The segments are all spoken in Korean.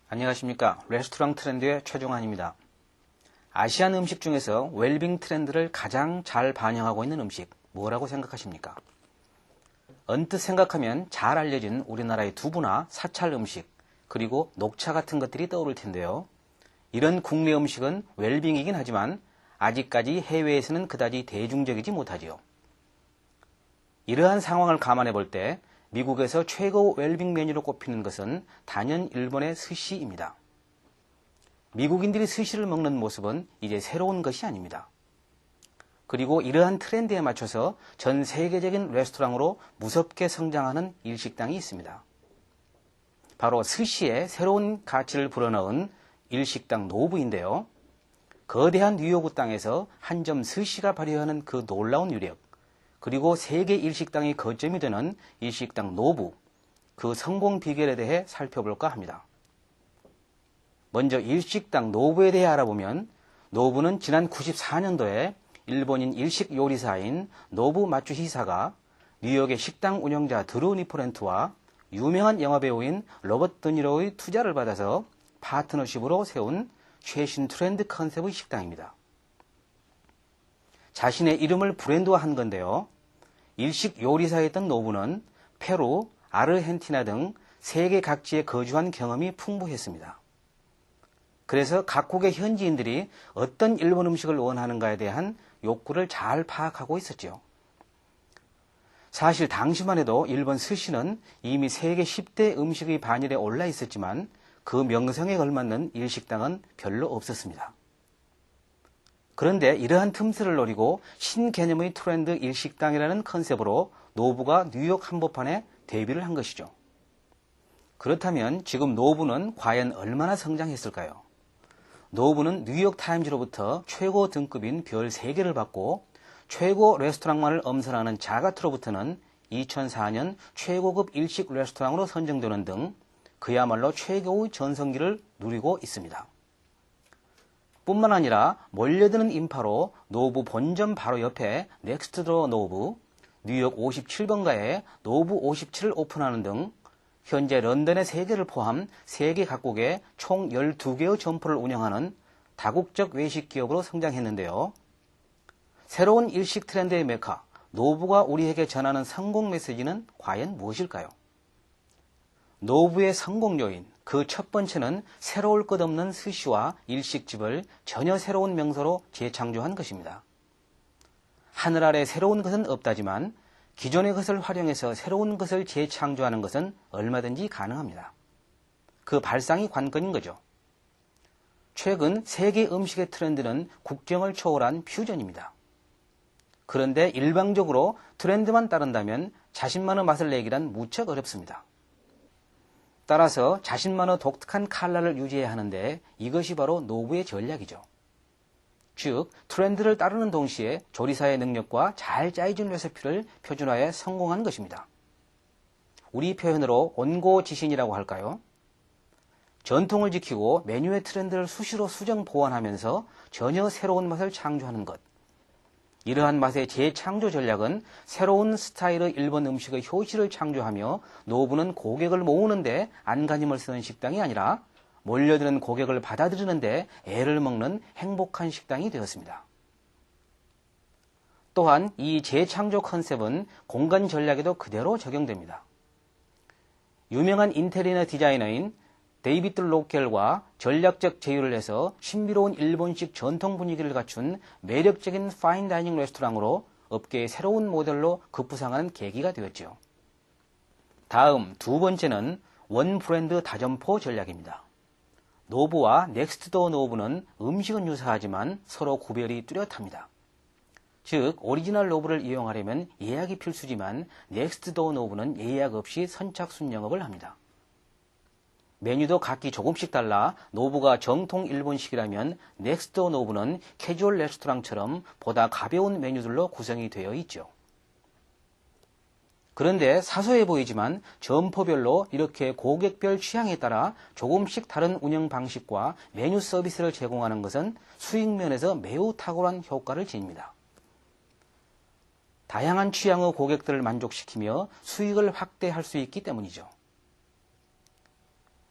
안녕하십니까. 레스토랑 트렌드의 최종환입니다. 아시안 음식 중에서 웰빙 트렌드를 가장 잘 반영하고 있는 음식 뭐라고 생각하십니까? 언뜻 생각하면 잘 알려진 우리나라의 두부나 사찰 음식 그리고 녹차 같은 것들이 떠오를 텐데요. 이런 국내 음식은 웰빙이긴 하지만 아직까지 해외에서는 그다지 대중적이지 못하지요. 이러한 상황을 감안해 볼 때 미국에서 최고 웰빙 메뉴로 꼽히는 것은 단연 일본의 스시입니다. 미국인들이 스시를 먹는 모습은 이제 새로운 것이 아닙니다. 그리고 이러한 트렌드에 맞춰서 전 세계적인 레스토랑으로 무섭게 성장하는 일식당이 있습니다. 바로 스시에 새로운 가치를 불어넣은 일식당 노부인데요. 거대한 뉴요크 땅에서 한 점 스시가 발휘하는 그 놀라운 위력, 그리고 세계 일식당의 거점이 되는 일식당 노부, 그 성공 비결에 대해 살펴볼까 합니다. 먼저 일식당 노부에 대해 알아보면 노부는 지난 94년도에 일본인 일식 요리사인 노부 마츠히사가 뉴욕의 식당 운영자 드루 니포렌트와 유명한 영화배우인 로버트 드니로의 투자를 받아서 파트너십으로 세운 최신 트렌드 컨셉의 식당입니다. 자신의 이름을 브랜드화한 건데요. 일식 요리사였던 노부는 페루, 아르헨티나 등 세계 각지에 거주한 경험이 풍부했습니다. 그래서 각국의 현지인들이 어떤 일본 음식을 원하는가에 대한 욕구를 잘 파악하고 있었죠. 사실 당시만 해도 일본 스시는 이미 세계 10대 음식의 반열에 올라 있었지만 그 명성에 걸맞는 일식당은 별로 없었습니다. 그런데 이러한 틈새를 노리고 신개념의 트렌드 일식당이라는 컨셉으로 노부가 뉴욕 한복판에 데뷔를 한 것이죠. 그렇다면 지금 노부는 과연 얼마나 성장했을까요? 노부는 뉴욕타임즈로부터 최고 등급인 별 3개를 받고 최고 레스토랑만을 엄선하는 자가트로부터는 2004년 최고급 일식 레스토랑으로 선정되는 등 그야말로 최고의 전성기를 누리고 있습니다. 뿐만 아니라 몰려드는 인파로 노부 본점 바로 옆에 넥스트도어 노부, 뉴욕 57번가에 노부 57을 오픈하는 등 현재 런던의 3개를 포함 세계 각국에 총 12개의 점포를 운영하는 다국적 외식 기업으로 성장했는데요. 새로운 일식 트렌드의 메카, 노부가 우리에게 전하는 성공 메시지는 과연 무엇일까요? 노부의 성공 요인, 그 첫 번째는 새로울 것 없는 스시와 일식집을 전혀 새로운 명소로 재창조한 것입니다. 하늘 아래 새로운 것은 없다지만 기존의 것을 활용해서 새로운 것을 재창조하는 것은 얼마든지 가능합니다. 그 발상이 관건인 거죠. 최근 세계 음식의 트렌드는 국경을 초월한 퓨전입니다. 그런데 일방적으로 트렌드만 따른다면 자신만의 맛을 내기란 무척 어렵습니다. 따라서 자신만의 독특한 칼라를 유지해야 하는데 이것이 바로 노부의 전략이죠. 즉, 트렌드를 따르는 동시에 조리사의 능력과 잘 짜여진 레시피를 표준화해 성공한 것입니다. 우리 표현으로 온고지신이라고 할까요? 전통을 지키고 메뉴의 트렌드를 수시로 수정 보완하면서 전혀 새로운 맛을 창조하는 것. 이러한 맛의 재창조 전략은 새로운 스타일의 일본 음식의 효시를 창조하며 노부는 고객을 모으는데 안간힘을 쓰는 식당이 아니라 몰려드는 고객을 받아들이는데 애를 먹는 행복한 식당이 되었습니다. 또한 이 재창조 컨셉은 공간 전략에도 그대로 적용됩니다. 유명한 인테리어 디자이너인 데이비드 로켈과 전략적 제휴를 해서 신비로운 일본식 전통 분위기를 갖춘 매력적인 파인다이닝 레스토랑으로 업계의 새로운 모델로 급부상하는 계기가 되었죠. 다음 두 번째는 원 브랜드 다점포 전략입니다. 노부와 넥스트도어 노부는 음식은 유사하지만 서로 구별이 뚜렷합니다. 즉, 오리지널 노부를 이용하려면 예약이 필수지만 넥스트도어 노부는 예약 없이 선착순 영업을 합니다. 메뉴도 각기 조금씩 달라 노부가 정통 일본식이라면 넥스트도어 노부는 캐주얼 레스토랑처럼 보다 가벼운 메뉴들로 구성이 되어 있죠. 그런데 사소해 보이지만 점포별로 이렇게 고객별 취향에 따라 조금씩 다른 운영 방식과 메뉴 서비스를 제공하는 것은 수익 면에서 매우 탁월한 효과를 지닙니다. 다양한 취향의 고객들을 만족시키며 수익을 확대할 수 있기 때문이죠.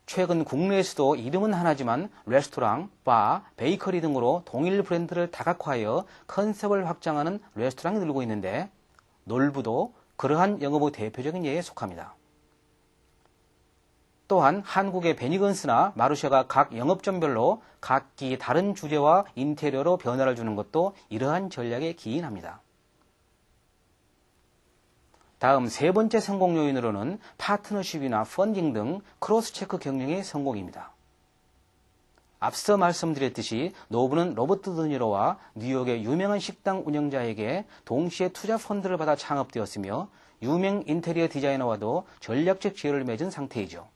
최근 국내에서도 이름은 하나지만 레스토랑, 바, 베이커리 등으로 동일 브랜드를 다각화하여 컨셉을 확장하는 레스토랑이 늘고 있는데 놀부도 그러한 영업의 대표적인 예에 속합니다. 또한 한국의 베니건스나 마르쉐가 각 영업점별로 각기 다른 주제와 인테리어로 변화를 주는 것도 이러한 전략에 기인합니다. 다음 세 번째 성공 요인으로는 파트너십이나 펀딩 등 크로스 체크 경영의 성공입니다. 앞서 말씀드렸듯이 노부는 로버트 드니로와 뉴욕의 유명한 식당 운영자에게 동시에 투자 펀드를 받아 창업되었으며 유명 인테리어 디자이너와도 전략적 지혜를 맺은 상태이죠.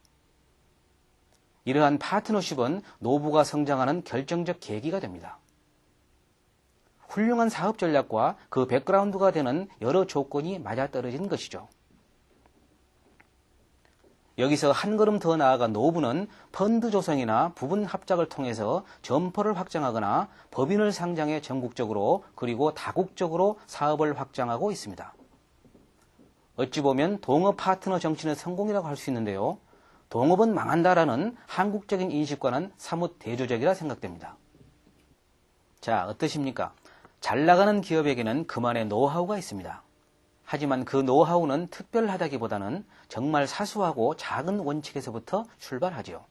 이러한 파트너십은 노부가 성장하는 결정적 계기가 됩니다. 훌륭한 사업 전략과 그 백그라운드가 되는 여러 조건이 맞아떨어진 것이죠. 여기서 한 걸음 더 나아가 노부는 펀드 조성이나 부분 합작을 통해서 점포를 확장하거나 법인을 상장해 전국적으로 그리고 다국적으로 사업을 확장하고 있습니다. 어찌 보면 동업 파트너 정치는 성공이라고 할 수 있는데요. 동업은 망한다라는 한국적인 인식과는 사뭇 대조적이라 생각됩니다. 자, 어떠십니까? 잘 나가는 기업에게는 그만의 노하우가 있습니다. 하지만 그 노하우는 특별하다기보다는 정말 사소하고 작은 원칙에서부터 출발하지요.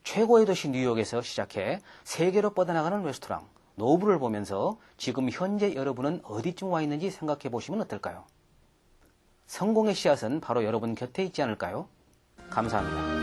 최고의 도시 뉴욕에서 시작해 세계로 뻗어나가는 레스토랑, 노부를 보면서 지금 현재 여러분은 어디쯤 와 있는지 생각해 보시면 어떨까요? 성공의 씨앗은 바로 여러분 곁에 있지 않을까요? 감사합니다.